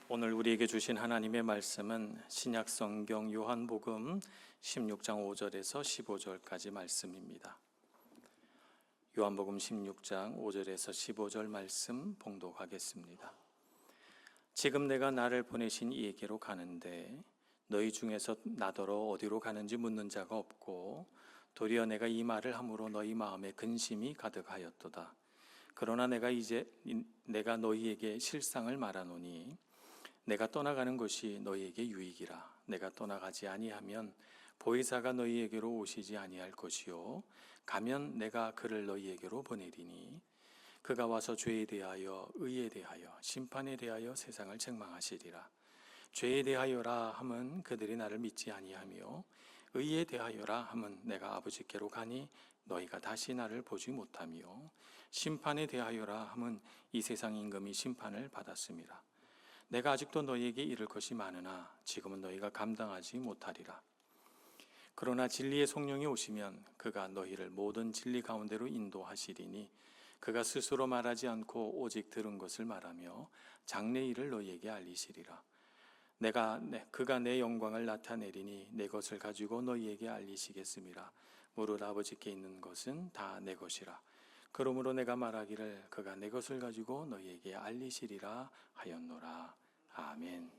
오늘 우리에게 주신 하나님의 말씀은 신약성경 요한복음 16장 5절에서 15절까지 말씀입니다. 요한복음 16장 5절에서 15절 말씀 봉독하겠습니다. 지금 내가 나를 보내신 이에게로 가는데 너희 중에서 나더러 어디로 가는지 묻는 자가 없고 도리어 내가 이 말을 함으로 너희 마음에 근심이 가득하였도다. 그러나 내가 너희에게 실상을 말하노니 내가 떠나가는 것이 너희에게 유익이라. 내가 떠나가지 아니하면 보혜사가 너희에게로 오시지 아니할 것이요 가면 내가 그를 너희에게로 보내리니 그가 와서 죄에 대하여 의에 대하여 심판에 대하여 세상을 책망하시리라. 죄에 대하여라 함은 그들이 나를 믿지 아니하며 의에 대하여라 함은 내가 아버지께로 가니 너희가 다시 나를 보지 못하며 심판에 대하여라 함은 이 세상 임금이 심판을 받았음이라. 내가 아직도 너희에게 이를 것이 많으나 지금은 너희가 감당하지 못하리라. 그러나 진리의 성령이 오시면 그가 너희를 모든 진리 가운데로 인도하시리니 그가 스스로 말하지 않고 오직 들은 것을 말하며 장래 일을 너희에게 알리시리라. 그가 내 영광을 나타내리니 내 것을 가지고 너희에게 알리시겠음이라. 무릇 아버지께 있는 것은 다 내 것이라. 그러므로 내가 말하기를 그가 내 것을 가지고 너희에게 알리시리라 하였노라. 아멘.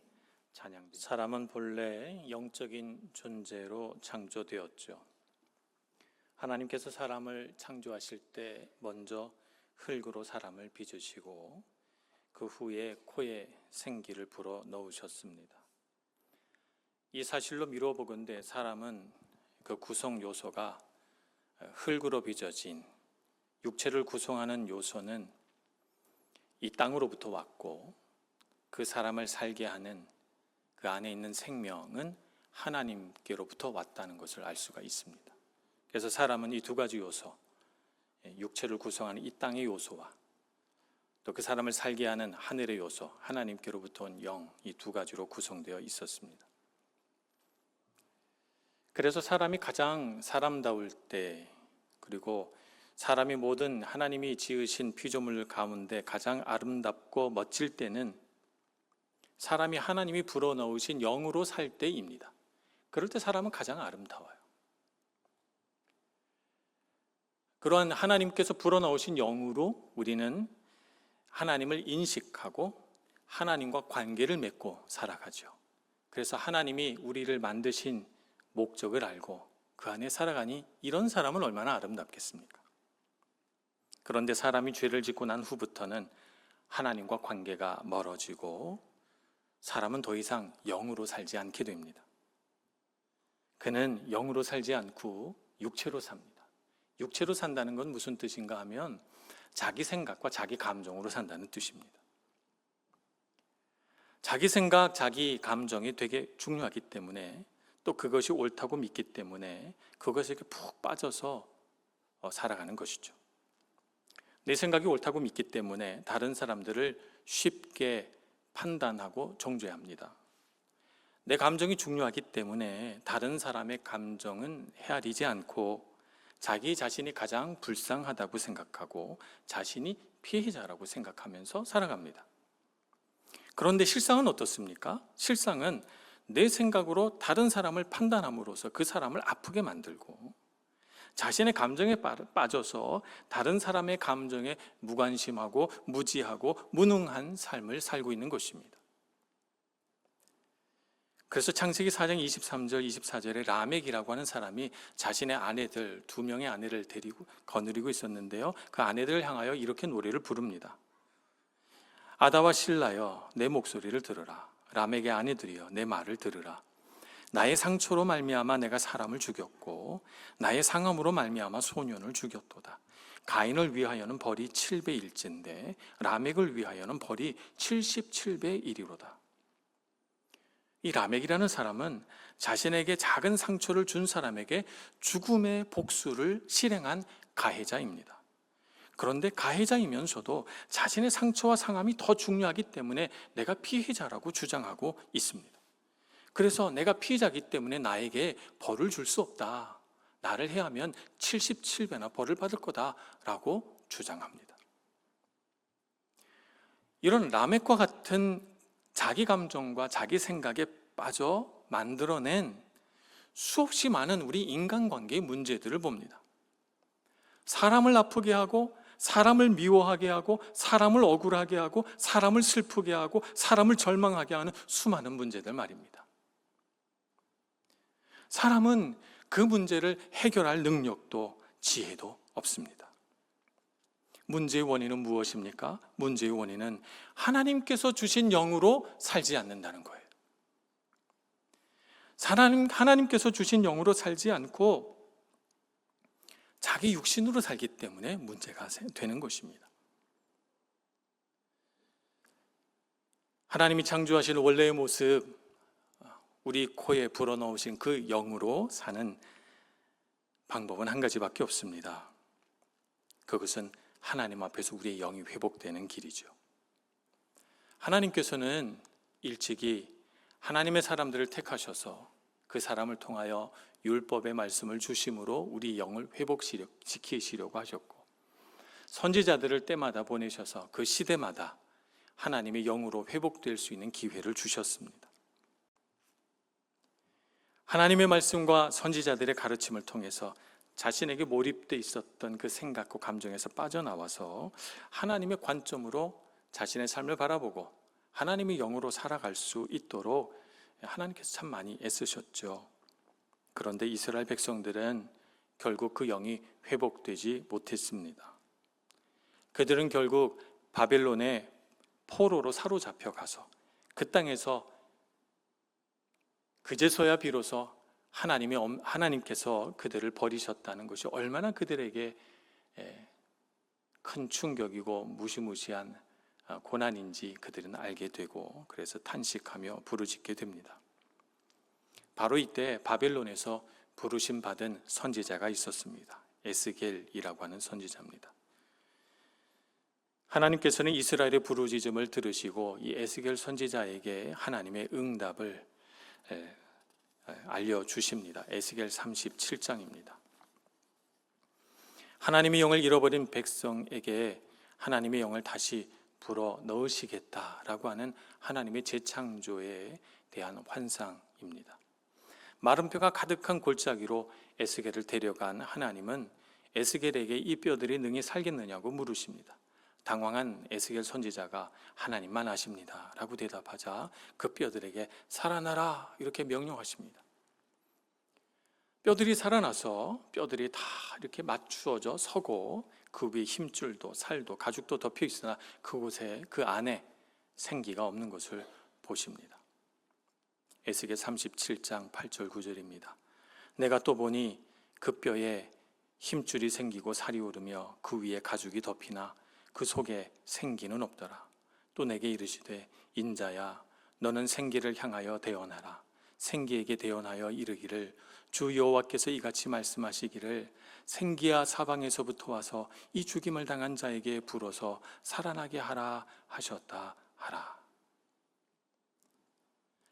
찬양. 사람은 본래 영적인 존재로 창조되었죠. 하나님께서 사람을 창조하실 때 먼저 흙으로 사람을 빚으시고 그 후에 코에 생기를 불어 넣으셨습니다. 이 사실로 미뤄보건대 사람은 그 구성 요소가 흙으로 빚어진 육체를 구성하는 요소는 이 땅으로부터 왔고 그 사람을 살게 하는 그 안에 있는 생명은 하나님께로부터 왔다는 것을 알 수가 있습니다. 그래서 사람은 이 두 가지 요소, 육체를 구성하는 이 땅의 요소와 또 그 사람을 살게 하는 하늘의 요소, 하나님께로부터 온 영, 이 두 가지로 구성되어 있었습니다. 그래서 사람이 가장 사람다울 때, 그리고 사람이 모든 하나님이 지으신 피조물 가운데 가장 아름답고 멋질 때는 사람이 하나님이 불어넣으신 영으로 살 때입니다. 그럴 때 사람은 가장 아름다워요. 그러한 하나님께서 불어넣으신 영으로 우리는 하나님을 인식하고 하나님과 관계를 맺고 살아가죠. 그래서 하나님이 우리를 만드신 목적을 알고 그 안에 살아가니 이런 사람은 얼마나 아름답겠습니까? 그런데 사람이 죄를 짓고 난 후부터는 하나님과 관계가 멀어지고 사람은 더 이상 영으로 살지 않게 됩니다. 그는 영으로 살지 않고 육체로 삽니다. 육체로 산다는 건 무슨 뜻인가 하면 자기 생각과 자기 감정으로 산다는 뜻입니다. 자기 생각, 자기 감정이 되게 중요하기 때문에 또 그것이 옳다고 믿기 때문에 그것에 푹 빠져서 살아가는 것이죠. 내 생각이 옳다고 믿기 때문에 다른 사람들을 쉽게 판단하고 정죄합니다. 내 감정이 중요하기 때문에 다른 사람의 감정은 헤아리지 않고 자기 자신이 가장 불쌍하다고 생각하고 자신이 피해자라고 생각하면서 살아갑니다. 그런데 실상은 어떻습니까? 실상은 내 생각으로 다른 사람을 판단함으로써 그 사람을 아프게 만들고 자신의 감정에 빠져서 다른 사람의 감정에 무관심하고 무지하고 무능한 삶을 살고 있는 것입니다. 그래서 창세기 4장 23절 24절에 라멕이라고 하는 사람이 자신의 아내들, 2명의 아내를 거느리고 있었는데요, 그 아내들을 향하여 이렇게 노래를 부릅니다. 아다와 실라여 내 목소리를 들으라. 라멕의 아내들이여 내 말을 들으라. 나의 상처로 말미암아 내가 사람을 죽였고 나의 상함으로 말미암아 소년을 죽였도다. 가인을 위하여는 벌이 7배 1인데 라멕을 위하여는 벌이 77배 1이로다. 이 라멕이라는 사람은 자신에게 작은 상처를 준 사람에게 죽음의 복수를 실행한 가해자입니다. 그런데 가해자이면서도 자신의 상처와 상함이 더 중요하기 때문에 내가 피해자라고 주장하고 있습니다. 그래서 내가 피해자이기 때문에 나에게 벌을 줄 수 없다. 나를 해하면 77배나 벌을 받을 거다라고 주장합니다. 이런 라멕과 같은 자기 감정과 자기 생각에 빠져 만들어낸 수없이 많은 우리 인간관계의 문제들을 봅니다. 사람을 아프게 하고, 사람을 미워하게 하고, 사람을 억울하게 하고, 사람을 슬프게 하고, 사람을 절망하게 하는 수많은 문제들 말입니다. 사람은 그 문제를 해결할 능력도 지혜도 없습니다. 문제의 원인은 무엇입니까? 문제의 원인은 하나님께서 주신 영으로 살지 않는다는 거예요. 하나님께서 주신 영으로 살지 않고 자기 육신으로 살기 때문에 문제가 되는 것입니다. 하나님이 창조하신 원래의 모습, 우리 코에 불어넣으신 그 영으로 사는 방법은 한 가지밖에 없습니다. 그것은 하나님 앞에서 우리의 영이 회복되는 길이죠. 하나님께서는 일찍이 하나님의 사람들을 택하셔서 그 사람을 통하여 율법의 말씀을 주심으로 우리 영을 회복시키시려고 하셨고, 선지자들을 때마다 보내셔서 그 시대마다 하나님의 영으로 회복될 수 있는 기회를 주셨습니다. 하나님의 말씀과 선지자들의 가르침을 통해서 자신에게 몰입되어 있었던 그 생각과 감정에서 빠져나와서 하나님의 관점으로 자신의 삶을 바라보고 하나님의 영으로 살아갈 수 있도록 하나님께서 참 많이 애쓰셨죠. 그런데 이스라엘 백성들은 결국 그 영이 회복되지 못했습니다. 그들은 결국 바벨론의 포로로 사로잡혀 가서 그 땅에서 그제서야 비로소 하나님께서 그들을 버리셨다는 것이 얼마나 그들에게 큰 충격이고 무시무시한 고난인지 그들은 알게 되고, 그래서 탄식하며 부르짖게 됩니다. 바로 이때 바벨론에서 부르심 받은 선지자가 있었습니다. 에스겔이라고 하는 선지자입니다. 하나님께서는 이스라엘의 부르짖음을 들으시고 이 에스겔 선지자에게 하나님의 응답을 알려주십니다. 에스겔 37장입니다. 하나님의 영을 잃어버린 백성에게 하나님의 영을 다시 불어 넣으시겠다라고 하는 하나님의 재창조에 대한 환상입니다. 마른 뼈가 가득한 골짜기로 에스겔을 데려간 하나님은 에스겔에게 이 뼈들이 능히 살겠느냐고 물으십니다. 당황한 에스겔 선지자가 하나님만 아십니다 라고 대답하자 그 뼈들에게 살아나라 이렇게 명령하십니다. 뼈들이 살아나서 뼈들이 다 이렇게 맞추어져 서고 그 위에 힘줄도 살도 가죽도 덮여 있으나 그곳에 그 안에 생기가 없는 것을 보십니다. 에스겔 37장 8절 9절입니다. 내가 또 보니 그 뼈에 힘줄이 생기고 살이 오르며 그 위에 가죽이 덮이나 그 속에 생기는 없더라. 또 내게 이르시되 인자야 너는 생기를 향하여 대언하라. 생기에게 대언하여 이르기를 주 여호와께서 이같이 말씀하시기를 생기야 사방에서부터 와서 이 죽임을 당한 자에게 불어서 살아나게 하라 하셨다 하라.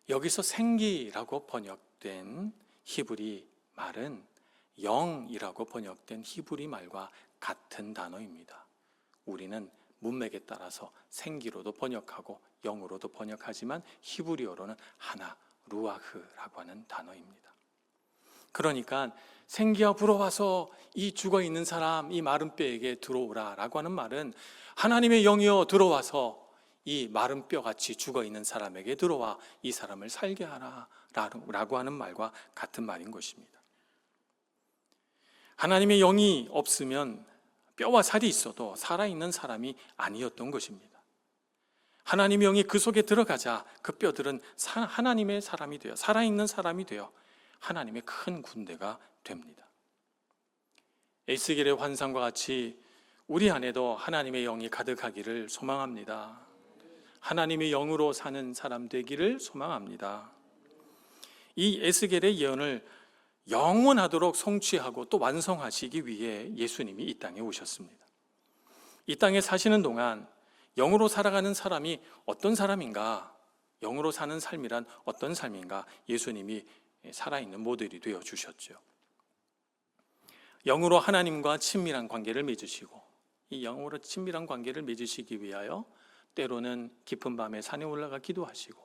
여기서 생기라고 번역된 히브리 말은 영이라고 번역된 히브리 말과 같은 단어입니다. 우리는 문맥에 따라서 생기로도 번역하고 영으로도 번역하지만 히브리어로는 하나, 루아흐라고 하는 단어입니다. 그러니까 생기야 불어와서 이 죽어있는 사람, 이 마른 뼈에게 들어오라라고 하는 말은 하나님의 영이여 들어와서 이 마른 뼈같이 죽어있는 사람에게 들어와 이 사람을 살게 하라 라고 하는 말과 같은 말인 것입니다. 하나님의 영이 없으면 뼈와 살이 있어도 살아있는 사람이 아니었던 것입니다. 하나님의 영이 그 속에 들어가자 그 뼈들은 하나님의 사람이 되어 살아있는 사람이 되어 하나님의 큰 군대가 됩니다. 에스겔의 환상과 같이 우리 안에도 하나님의 영이 가득하기를 소망합니다. 하나님의 영으로 사는 사람 되기를 소망합니다. 이 에스겔의 예언을 영원하도록 성취하고 또 완성하시기 위해 예수님이 이 땅에 오셨습니다. 이 땅에 사시는 동안 영으로 살아가는 사람이 어떤 사람인가, 영으로 사는 삶이란 어떤 삶인가 예수님이 살아있는 모델이 되어 주셨죠. 영으로 하나님과 친밀한 관계를 맺으시고 이 영으로 친밀한 관계를 맺으시기 위하여 때로는 깊은 밤에 산에 올라가 기도하시고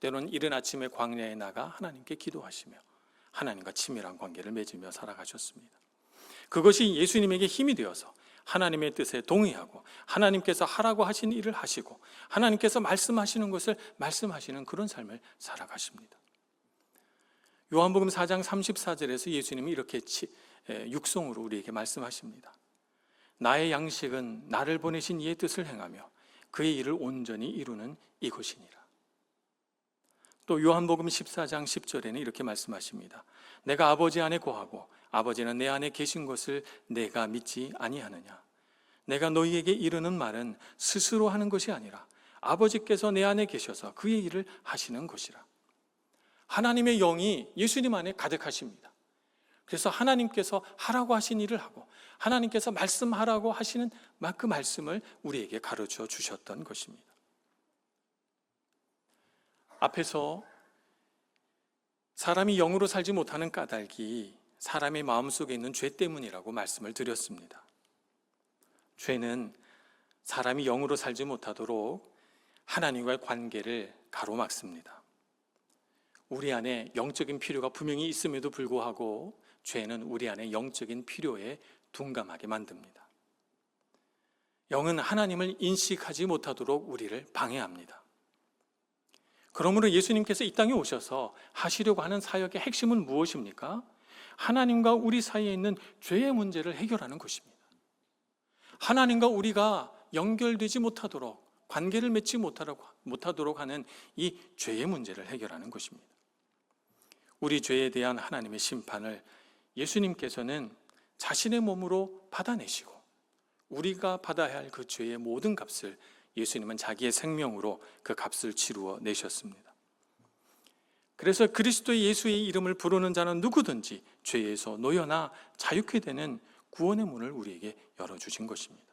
때로는 이른 아침에 광야에 나가 하나님께 기도하시며 하나님과 친밀한 관계를 맺으며 살아가셨습니다. 그것이 예수님에게 힘이 되어서 하나님의 뜻에 동의하고 하나님께서 하라고 하신 일을 하시고 하나님께서 말씀하시는 것을 말씀하시는 그런 삶을 살아가십니다. 요한복음 4장 34절에서 예수님이 이렇게 육성으로 우리에게 말씀하십니다. 나의 양식은 나를 보내신 이의 뜻을 행하며 그의 일을 온전히 이루는 이것이니라. 또 요한복음 14장 10절에는 이렇게 말씀하십니다. 내가 아버지 안에 거하고 아버지는 내 안에 계신 것을 내가 믿지 아니하느냐. 내가 너희에게 이르는 말은 스스로 하는 것이 아니라 아버지께서 내 안에 계셔서 그의 일을 하시는 것이라. 하나님의 영이 예수님 안에 가득하십니다. 그래서 하나님께서 하라고 하신 일을 하고 하나님께서 말씀하라고 하시는 그 말씀을 우리에게 가르쳐 주셨던 것입니다. 앞에서 사람이 영으로 살지 못하는 까닭이 사람의 마음속에 있는 죄 때문이라고 말씀을 드렸습니다. 죄는 사람이 영으로 살지 못하도록 하나님과의 관계를 가로막습니다. 우리 안에 영적인 필요가 분명히 있음에도 불구하고 죄는 우리 안에 영적인 필요에 둔감하게 만듭니다. 영은 하나님을 인식하지 못하도록 우리를 방해합니다. 그러므로 예수님께서 이 땅에 오셔서 하시려고 하는 사역의 핵심은 무엇입니까? 하나님과 우리 사이에 있는 죄의 문제를 해결하는 것입니다. 하나님과 우리가 연결되지 못하도록, 관계를 맺지 못하도록 하는 이 죄의 문제를 해결하는 것입니다. 우리 죄에 대한 하나님의 심판을 예수님께서는 자신의 몸으로 받아내시고 우리가 받아야 할 그 죄의 모든 값을 예수님은 자기의 생명으로 그 값을 치루어 내셨습니다. 그래서 그리스도 예수의 이름을 부르는 자는 누구든지 죄에서 놓여나 자유케 되는 구원의 문을 우리에게 열어주신 것입니다.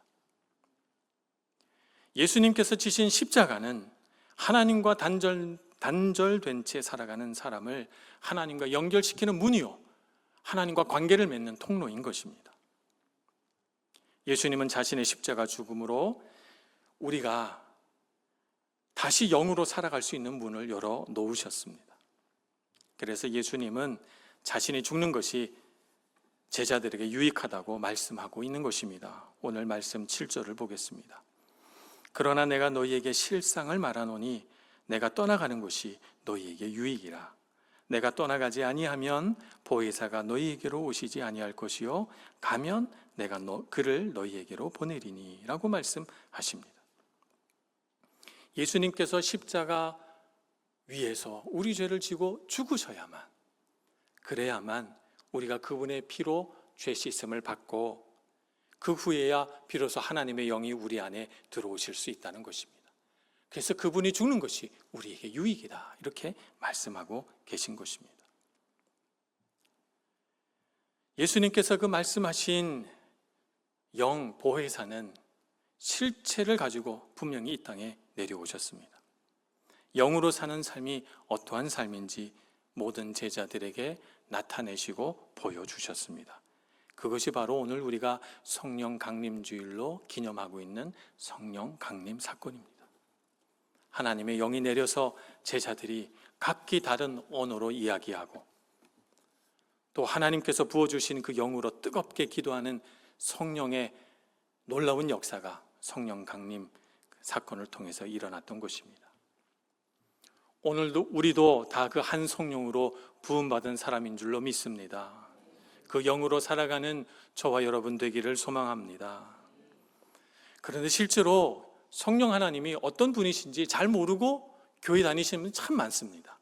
예수님께서 지신 십자가는 하나님과 단절된 채 살아가는 사람을 하나님과 연결시키는 문이요, 하나님과 관계를 맺는 통로인 것입니다. 예수님은 자신의 십자가 죽음으로 우리가 다시 영으로 살아갈 수 있는 문을 열어 놓으셨습니다. 그래서 예수님은 자신이 죽는 것이 제자들에게 유익하다고 말씀하고 있는 것입니다. 오늘 말씀 7절을 보겠습니다. 그러나 내가 너희에게 실상을 말하노니 내가 떠나가는 것이 너희에게 유익이라. 내가 떠나가지 아니하면 보혜사가 너희에게로 오시지 아니할 것이요 가면 내가 그를 너희에게로 보내리니 라고 말씀하십니다. 예수님께서 십자가 위에서 우리 죄를 지고 죽으셔야만, 그래야만 우리가 그분의 피로 죄 씻음을 받고 그 후에야 비로소 하나님의 영이 우리 안에 들어오실 수 있다는 것입니다. 그래서 그분이 죽는 것이 우리에게 유익이다, 이렇게 말씀하고 계신 것입니다. 예수님께서 그 말씀하신 영 보혜사는 실체를 가지고 분명히 이 땅에 내려오셨습니다. 영으로 사는 삶이 어떠한 삶인지 모든 제자들에게 나타내시고 보여주셨습니다. 그것이 바로 오늘 우리가 성령 강림주일로 기념하고 있는 성령 강림 사건입니다. 하나님의 영이 내려서 제자들이 각기 다른 언어로 이야기하고 또 하나님께서 부어주신 그 영으로 뜨겁게 기도하는 성령의 놀라운 역사가 성령 강림 사건을 통해서 일어났던 것입니다. 오늘도 우리도 다 그 한 성령으로 부음받은 사람인 줄로 믿습니다. 그 영으로 살아가는 저와 여러분 되기를 소망합니다. 그런데 실제로 성령 하나님이 어떤 분이신지 잘 모르고 교회 다니시는 분이 참 많습니다.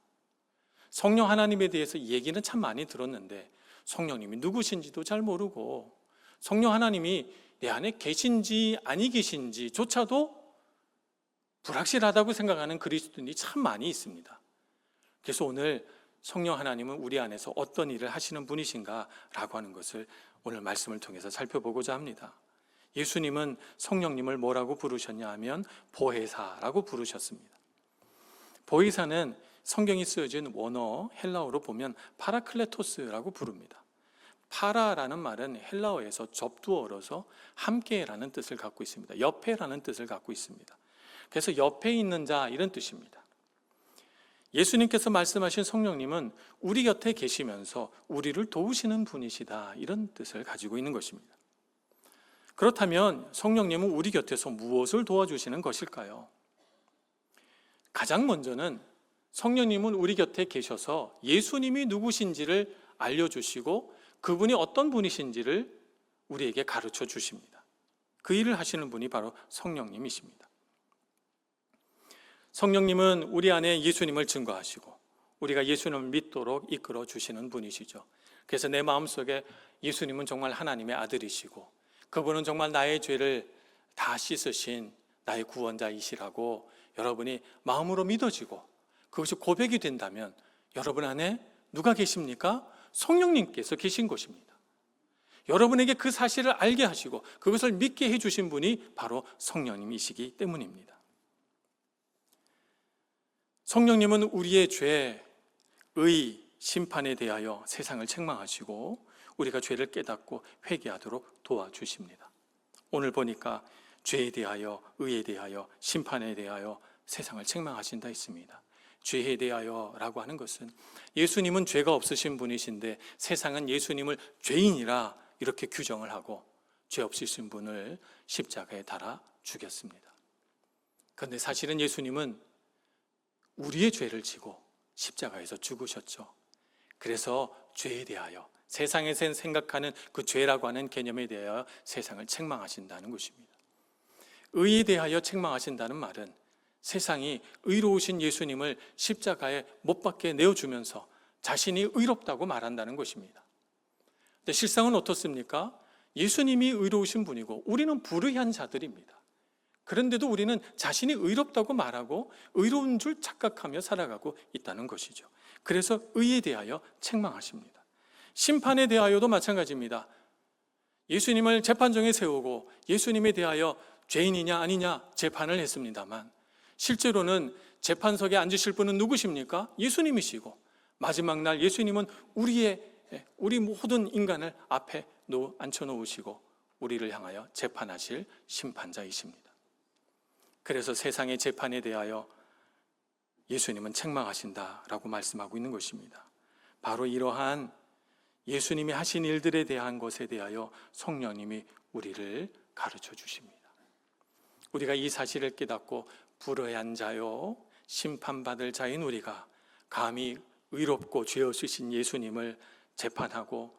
성령 하나님에 대해서 얘기는 참 많이 들었는데 성령님이 누구신지도 잘 모르고 성령 하나님이 내 안에 계신지 아니 계신지 조차도 불확실하다고 생각하는 그리스도인이 참 많이 있습니다. 그래서 오늘 성령 하나님은 우리 안에서 어떤 일을 하시는 분이신가 라고 하는 것을 오늘 말씀을 통해서 살펴보고자 합니다. 예수님은 성령님을 뭐라고 부르셨냐 하면 보혜사라고 부르셨습니다. 보혜사는 성경이 쓰여진 원어 헬라어로 보면 파라클레토스라고 부릅니다. 파라라는 말은 헬라어에서 접두어로서 함께라는 뜻을 갖고 있습니다. 옆에라는 뜻을 갖고 있습니다. 그래서 옆에 있는 자 이런 뜻입니다. 예수님께서 말씀하신 성령님은 우리 곁에 계시면서 우리를 도우시는 분이시다, 이런 뜻을 가지고 있는 것입니다. 그렇다면 성령님은 우리 곁에서 무엇을 도와주시는 것일까요? 가장 먼저는 성령님은 우리 곁에 계셔서 예수님이 누구신지를 알려주시고 그분이 어떤 분이신지를 우리에게 가르쳐 주십니다. 그 일을 하시는 분이 바로 성령님이십니다. 성령님은 우리 안에 예수님을 증거하시고 우리가 예수님을 믿도록 이끌어 주시는 분이시죠. 그래서 내 마음속에 예수님은 정말 하나님의 아들이시고 그분은 정말 나의 죄를 다 씻으신 나의 구원자이시라고 여러분이 마음으로 믿어지고 그것이 고백이 된다면 여러분 안에 누가 계십니까? 성령님께서 계신 것입니다. 여러분에게 그 사실을 알게 하시고 그것을 믿게 해주신 분이 바로 성령님이시기 때문입니다. 성령님은 우리의 죄, 의, 심판에 대하여 세상을 책망하시고 우리가 죄를 깨닫고 회개하도록 도와주십니다. 오늘 보니까 죄에 대하여, 의에 대하여, 심판에 대하여 세상을 책망하신다 했습니다. 죄에 대하여라고 하는 것은 예수님은 죄가 없으신 분이신데 세상은 예수님을 죄인이라 이렇게 규정을 하고 죄 없으신 분을 십자가에 달아 죽였습니다. 그런데 사실은 예수님은 우리의 죄를 지고 십자가에서 죽으셨죠. 그래서 죄에 대하여, 세상에서 생각하는 그 죄라고 하는 개념에 대하여 세상을 책망하신다는 것입니다. 의에 대하여 책망하신다는 말은 세상이 의로우신 예수님을 십자가에 못 박게 내어주면서 자신이 의롭다고 말한다는 것입니다. 근데 실상은 어떻습니까? 예수님이 의로우신 분이고 우리는 불의한 자들입니다. 그런데도 우리는 자신이 의롭다고 말하고 의로운 줄 착각하며 살아가고 있다는 것이죠. 그래서 의에 대하여 책망하십니다. 심판에 대하여도 마찬가지입니다. 예수님을 재판정에 세우고 예수님에 대하여 죄인이냐 아니냐 재판을 했습니다만 실제로는 재판석에 앉으실 분은 누구십니까? 예수님이시고 마지막 날 예수님은 우리 모든 인간을 앞에 앉혀놓으시고 우리를 향하여 재판하실 심판자이십니다. 그래서 세상의 재판에 대하여 예수님은 책망하신다라고 말씀하고 있는 것입니다. 바로 이러한 예수님이 하신 일들에 대한 것에 대하여 성령님이 우리를 가르쳐 주십니다. 우리가 이 사실을 깨닫고 불의한 자요 심판받을 자인 우리가 감히 의롭고 죄 없으신 예수님을 재판하고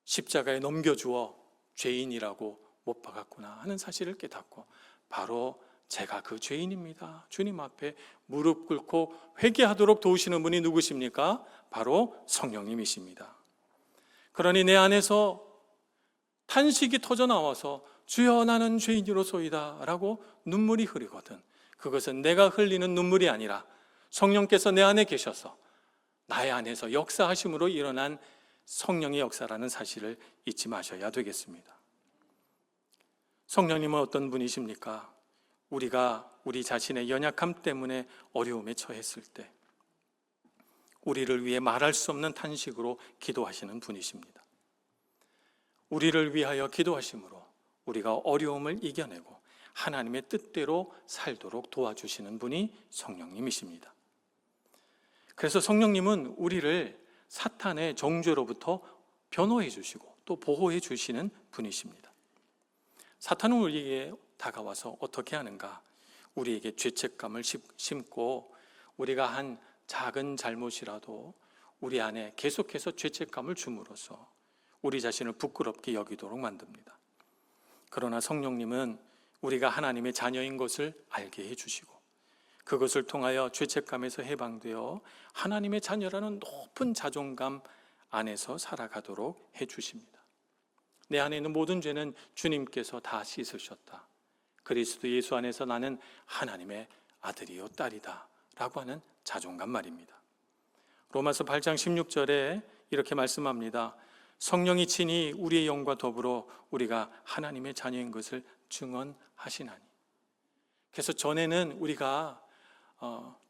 십자가에 넘겨주어 죄인이라고 못 박았구나 하는 사실을 깨닫고 바로 제가 그 죄인입니다. 주님 앞에 무릎 꿇고 회개하도록 도우시는 분이 누구십니까? 바로 성령님이십니다. 그러니 내 안에서 탄식이 터져 나와서 주여 나는 죄인이로소이다 라고 눈물이 흐르거든 그것은 내가 흘리는 눈물이 아니라 성령께서 내 안에 계셔서 나의 안에서 역사하심으로 일어난 성령의 역사라는 사실을 잊지 마셔야 되겠습니다. 성령님은 어떤 분이십니까? 우리가 우리 자신의 연약함 때문에 어려움에 처했을 때 우리를 위해 말할 수 없는 탄식으로 기도하시는 분이십니다. 우리를 위하여 기도하심으로 우리가 어려움을 이겨내고 하나님의 뜻대로 살도록 도와주시는 분이 성령님이십니다. 그래서 성령님은 우리를 사탄의 정죄로부터 변호해 주시고 또 보호해 주시는 분이십니다. 사탄은 우리에게 다가와서 어떻게 하는가? 우리에게 죄책감을 심고 우리가 한 작은 잘못이라도 우리 안에 계속해서 죄책감을 줌으로써 우리 자신을 부끄럽게 여기도록 만듭니다. 그러나 성령님은 우리가 하나님의 자녀인 것을 알게 해주시고 그것을 통하여 죄책감에서 해방되어 하나님의 자녀라는 높은 자존감 안에서 살아가도록 해주십니다. 내 안에 있는 모든 죄는 주님께서 다 씻으셨다. 그리스도 예수 안에서 나는 하나님의 아들이요 딸이다 라고 하는 자존감 말입니다. 로마서 8장 16절에 이렇게 말씀합니다. 성령이 친히 우리의 영과 더불어 우리가 하나님의 자녀인 것을 증언하시나니. 그래서 전에는 우리가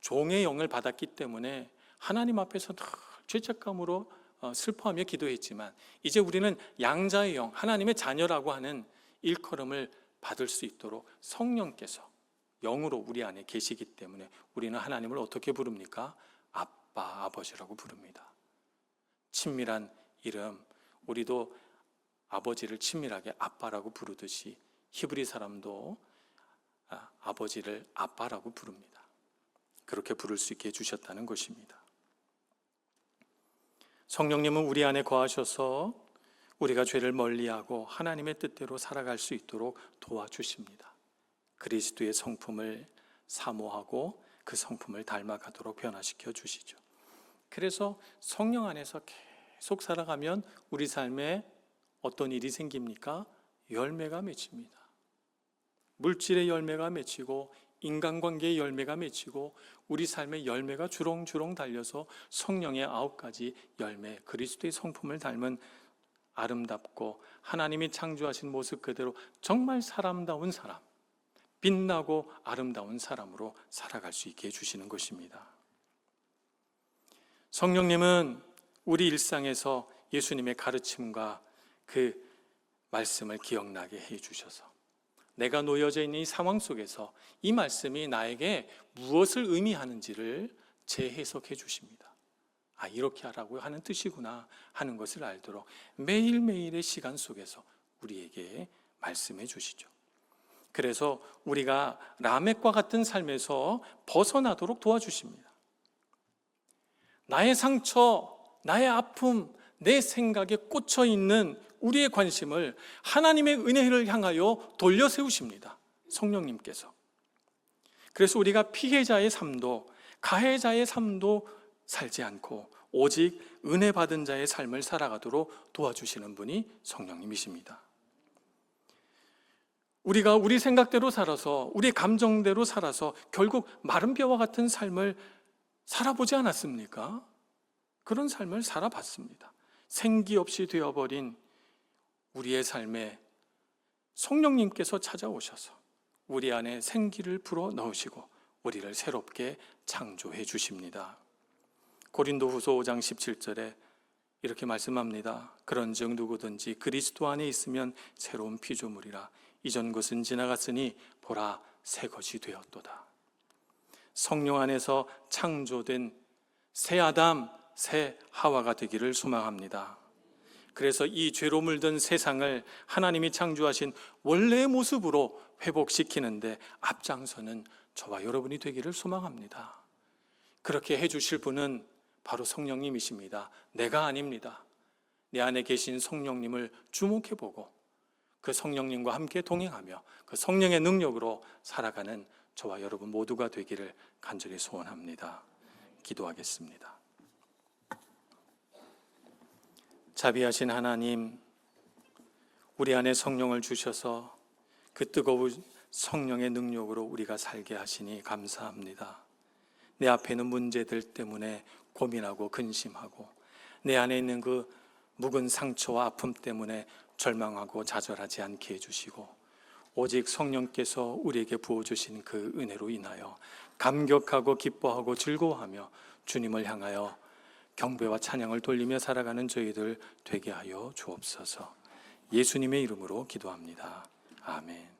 종의 영을 받았기 때문에 하나님 앞에서 늘 죄책감으로 슬퍼하며 기도했지만 이제 우리는 양자의 영, 하나님의 자녀라고 하는 일컬음을 받을 수 있도록 성령께서 영으로 우리 안에 계시기 때문에 우리는 하나님을 어떻게 부릅니까? 아빠, 아버지라고 부릅니다. 친밀한 이름, 우리도 아버지를 친밀하게 아빠라고 부르듯이 히브리 사람도 아버지를 아빠라고 부릅니다. 그렇게 부를 수 있게 해주셨다는 것입니다. 성령님은 우리 안에 거하셔서 우리가 죄를 멀리하고 하나님의 뜻대로 살아갈 수 있도록 도와주십니다. 그리스도의 성품을 사모하고 그 성품을 닮아가도록 변화시켜 주시죠. 그래서 성령 안에서 계속 살아가면 우리 삶에 어떤 일이 생깁니까? 열매가 맺힙니다. 물질의 열매가 맺히고 인간관계의 열매가 맺히고 우리 삶의 열매가 주렁주렁 달려서 성령의 9가지 열매, 그리스도의 성품을 닮은 아름답고 하나님이 창조하신 모습 그대로 정말 사람다운 사람, 빛나고 아름다운 사람으로 살아갈 수 있게 해주시는 것입니다. 성령님은 우리 일상에서 예수님의 가르침과 그 말씀을 기억나게 해주셔서 내가 놓여져 있는 이 상황 속에서 이 말씀이 나에게 무엇을 의미하는지를 재해석해 주십니다. 이렇게 하라고 하는 뜻이구나 하는 것을 알도록 매일매일의 시간 속에서 우리에게 말씀해 주시죠. 그래서 우리가 라멕과 같은 삶에서 벗어나도록 도와주십니다. 나의 상처, 나의 아픔, 내 생각에 꽂혀 있는 우리의 관심을 하나님의 은혜를 향하여 돌려 세우십니다. 성령님께서. 그래서 우리가 피해자의 삶도 가해자의 삶도 살지 않고 오직 은혜 받은 자의 삶을 살아가도록 도와주시는 분이 성령님이십니다. 우리가 우리 생각대로 살아서 우리 감정대로 살아서 결국 마른 뼈와 같은 삶을 살아보지 않았습니까? 그런 삶을 살아봤습니다. 생기 없이 되어버린 우리의 삶에 성령님께서 찾아오셔서 우리 안에 생기를 불어 넣으시고 우리를 새롭게 창조해 주십니다. 고린도후서 5장 17절에 이렇게 말씀합니다. 그런즉 누구든지 그리스도 안에 있으면 새로운 피조물이라 이전 것은 지나갔으니 보라 새 것이 되었도다. 성령 안에서 창조된 새 아담, 새 하와가 되기를 소망합니다. 그래서 이 죄로 물든 세상을 하나님이 창조하신 원래의 모습으로 회복시키는데 앞장서는 저와 여러분이 되기를 소망합니다. 그렇게 해주실 분은 바로 성령님이십니다. 내가 아닙니다. 내 안에 계신 성령님을 주목해보고 그 성령님과 함께 동행하며 그 성령의 능력으로 살아가는 저와 여러분 모두가 되기를 간절히 소원합니다. 기도하겠습니다. 자비하신 하나님, 우리 안에 성령을 주셔서 그 뜨거운 성령의 능력으로 우리가 살게 하시니 감사합니다. 내 앞에 있는 문제들 때문에 고민하고 근심하고 내 안에 있는 그 묵은 상처와 아픔 때문에 절망하고 좌절하지 않게 해주시고 오직 성령께서 우리에게 부어주신 그 은혜로 인하여 감격하고 기뻐하고 즐거워하며 주님을 향하여 경배와 찬양을 돌리며 살아가는 저희들 되게 하여 주옵소서. 예수님의 이름으로 기도합니다. 아멘.